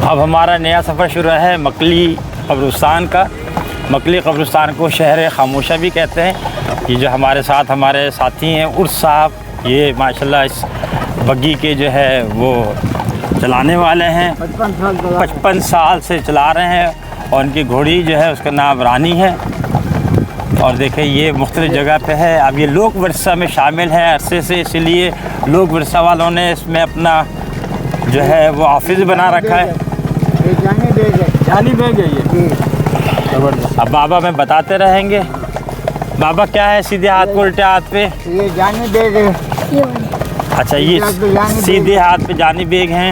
अब हमारा नया सफ़र शुरू है मकली कब्रिस्तान का। मकली कब्रिस्तान को शहर खामोशा भी कहते हैं। ये जो हमारे साथ हमारे साथी हैं उर्स साहब, ये माशाल्लाह इस बग्गी के जो है वो चलाने वाले हैं। 55 साल से चला रहे हैं और उनकी घोड़ी जो है उसका नाम रानी है। और देखें ये मुख्तलिफ़ जगह पे है। अब ये लोक वर्षा में शामिल है अरसे से, इसलिए लोक वर्षा वालों ने इसमें अपना जो है वो ऑफिस बना रखा है। जानी बेग है ये। अब बाबा में बताते रहेंगे। बाबा क्या है सीधे हाथ को उल्टे हाथ पे? ये जानी बेग है। अच्छा, ये सीधे हाथ पे जानी बेग हैं।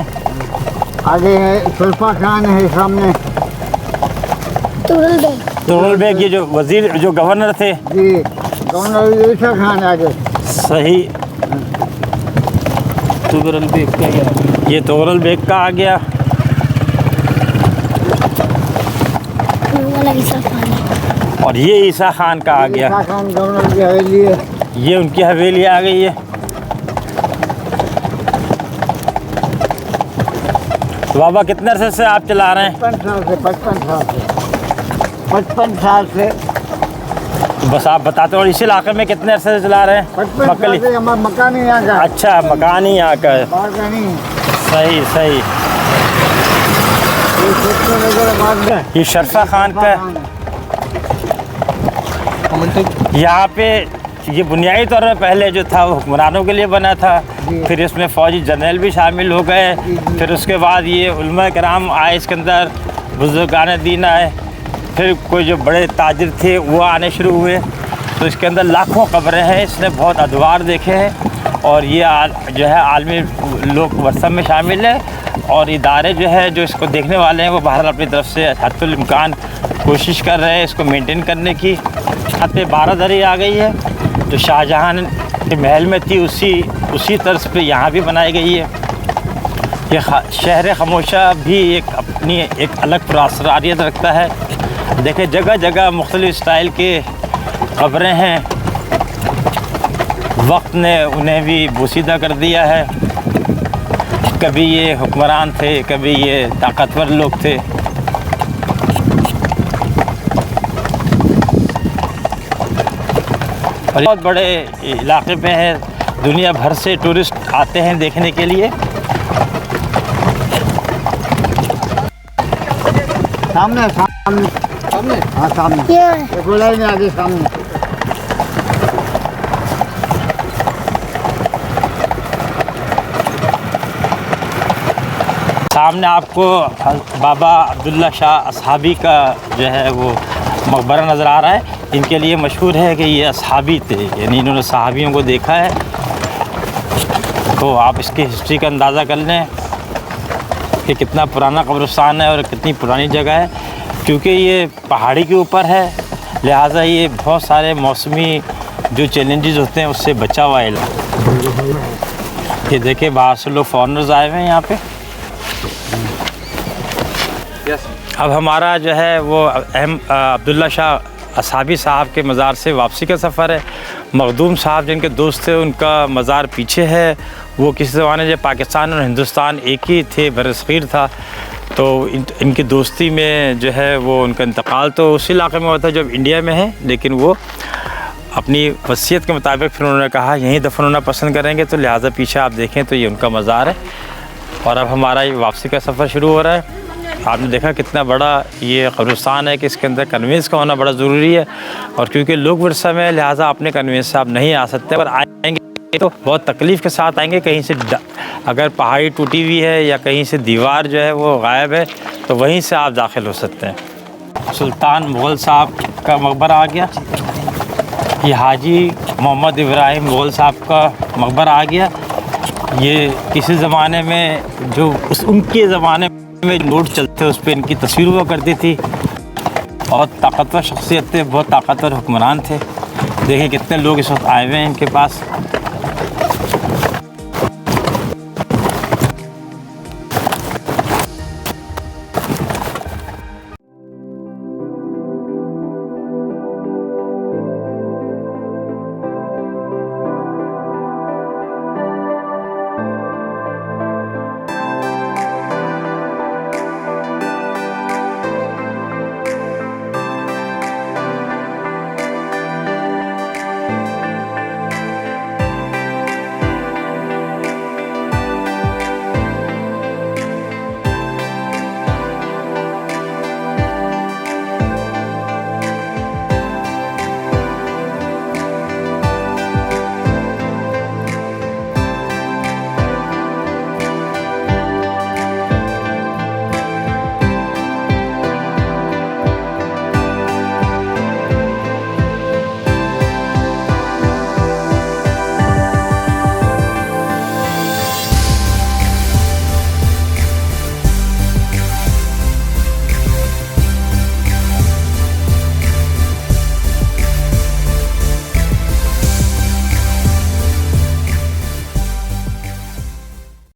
आगे है सुल्फा खान है, सामने तुगरुल बेग ये जो वजीर जो गवर्नर थे। जी, गवर्नर ईसा खान आगे। सही, तुगरुल बेग का गया, ये तुगरुल बेग का आ गया। और ये ईसा खान का आ गया। ईसा खान गवर्नर की हवेली है। ये उनकी हवेली आ गई है। तो बाबा कितने अरसे से आप चला रहे हैं? 55 साल से। बस आप बताते हो इस इलाके में कितने अरसे से चला रहे हैं? 55 साल से। हमारा मकान ही यहाँ का। अच्छा, मकान ही यहाँ का है। बाहर का नहीं। सही सही। ये शरफा खान का यहाँ पे ये बुनियादी तौर पर पहले जो था वो हुक्मरानों के लिए बना था। फिर इसमें फ़ौजी जनरल भी शामिल हो गए। फिर उसके बाद ये उलमा कराम आए इसके अंदर, बुजुर्गान दीन आए। फिर कोई जो बड़े ताजिर थे वो आने शुरू हुए। तो इसके अंदर लाखों कब्रें हैं। इसने बहुत अदवार देखे हैं और ये जो है आलमी लोक वर्षा में शामिल है। और इदारे जो है जो इसको देखने वाले हैं वो बहरहाल अपनी तरफ से हद्दुल इम्कान कोशिश कर रहे हैं इसको मेंटेन करने की। यहाँ पे 12 दरी आ गई है जो शाहजहां के महल में थी, उसी तर्ज पे यहाँ भी बनाई गई है। ये शहर खामोशा भी अपनी एक अलग पुरासरारियत रखता है। देखें जगह जगह मुख्तलिफ़ स्टाइल के कब्रें हैं। वक्त ने उन्हें भी बोसीदा कर दिया है। कभी ये हुक्मरान थे, कभी ये ताकतवर लोग थे। बहुत बड़े इलाके पे है, दुनिया भर से टूरिस्ट आते हैं देखने के लिए। सामने सामने सामने, हाँ सामने ये आगे सामने। सामने आपको बाबा अब्दुल्ला शाह असहाबी का जो है वो मकबरा नज़र आ रहा है। इनके लिए मशहूर है कि ये असहाबी थे, यानी इन्होंने सहाबियों को देखा है। तो आप इसकी हिस्ट्री का अंदाज़ा कर लें कि कितना पुराना कब्रिस्तान है और कितनी पुरानी जगह है। क्योंकि ये पहाड़ी के ऊपर है, लिहाजा ये बहुत सारे मौसमी जो चैलेंजेस होते हैं उससे बचा हुआ है। ये देखिए बाहर से लोग फॉरेनर्स आए हुए हैं यहाँ पे। अब हमारा जो है वो अब्दुल्ला शाह असहाबी साहब के मज़ार से वापसी का सफ़र है। मखदूम साहब जिनके दोस्त थे उनका मज़ार पीछे है। वो किसी ज़माने जब पाकिस्तान और हिंदुस्तान एक ही थे, बरसग़ीर था, तो इनकी दोस्ती में जो है वो उनका इंतकाल तो उस इलाके में हुआ था जब इंडिया में है। लेकिन वो अपनी वसीयत के मुताबिक फिर उन्होंने कहा यहीं दफन होना पसंद करेंगे, तो लिहाजा पीछे आप देखें तो ये उनका मज़ार है। और अब हमारा ये वापसी का सफ़र शुरू हो रहा है। आपने देखा कितना बड़ा ये कब्रिस्तान है कि इसके अंदर कन्वेंस का होना बड़ा ज़रूरी है। और क्योंकि लोक वर्षा में लिहाजा अपने कन्वेंस से आप नहीं आ सकते, पर आएंगे तो बहुत तकलीफ़ के साथ आएंगे। कहीं से अगर पहाड़ी टूटी हुई है या कहीं से दीवार जो है वो गायब है तो वहीं से आप दाखिल हो सकते हैं। सुल्तान मुग़ल साहब का मकबरा आ गया। ये हाजी मोहम्मद इब्राहिम मुग़ल साहब का मकबरा आ गया। ये किसी ज़माने में जो उनके ज़माने में नोट चलते उस पर इनकी तस्वीर हुआ करती थी। और ताकतवर शख्सियत थे, बहुत ताकतवर हुक्मरान थे। देखें कितने लोग इस वक्त आए हुए हैं इनके पास।